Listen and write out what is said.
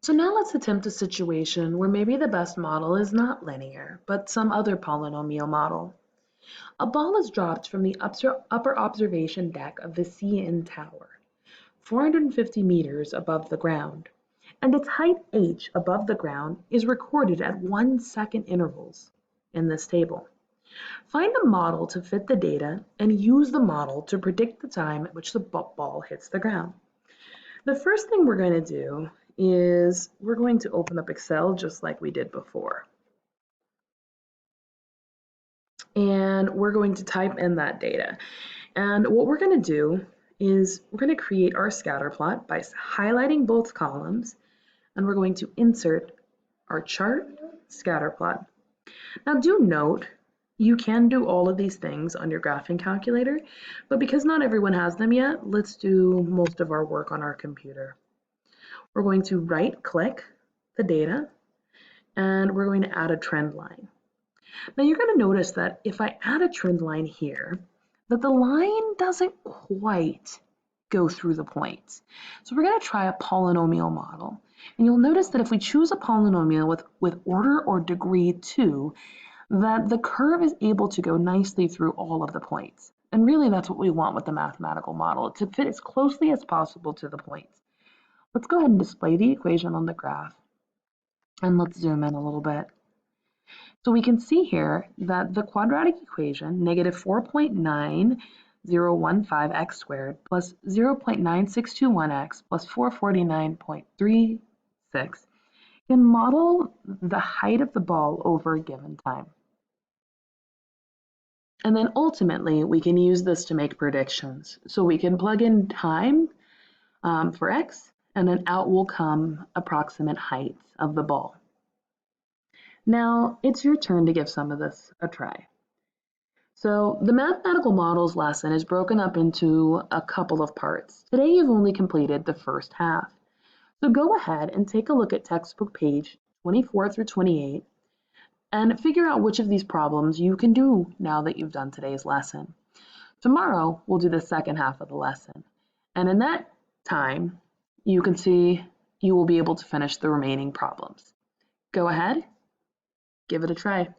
So now let's attempt a situation where maybe the best model is not linear, but some other polynomial model. A ball is dropped from the upper observation deck of the CN Tower, 450 meters above the ground, and its height h above the ground is recorded at 1-second intervals in this table. Find a model to fit the data and use the model to predict the time at which the ball hits the ground. The first thing we're going to do is we're going to open up Excel just like we did before. And we're going to type in that data. And what we're going to do is we're going to create our scatter plot by highlighting both columns, and we're going to insert our chart scatter plot. Now do note, you can do all of these things on your graphing calculator, but because not everyone has them yet, let's do most of our work on our computer. We're going to right-click the data, and we're going to add a trend line. Now you're going to notice that if I add a trend line here, that the line doesn't quite go through the points. So we're going to try a polynomial model. And you'll notice that if we choose a polynomial with order or degree 2, that the curve is able to go nicely through all of the points. And really that's what we want with the mathematical model, to fit as closely as possible to the points. Let's go ahead and display the equation on the graph. And let's zoom in a little bit. So we can see here that the quadratic equation, negative 4.9015x squared plus 0.9621x plus 449.36 can model the height of the ball over a given time. And then ultimately, we can use this to make predictions. So we can plug in time for x, and then out will come approximate height of the ball. Now, it's your turn to give some of this a try. So the mathematical models lesson is broken up into a couple of parts. Today you've only completed the first half. So go ahead and take a look at textbook page 24 through 28 and figure out which of these problems you can do now that you've done today's lesson. Tomorrow we'll do the second half of the lesson. And in that time, you can see you will be able to finish the remaining problems. Go ahead, give it a try.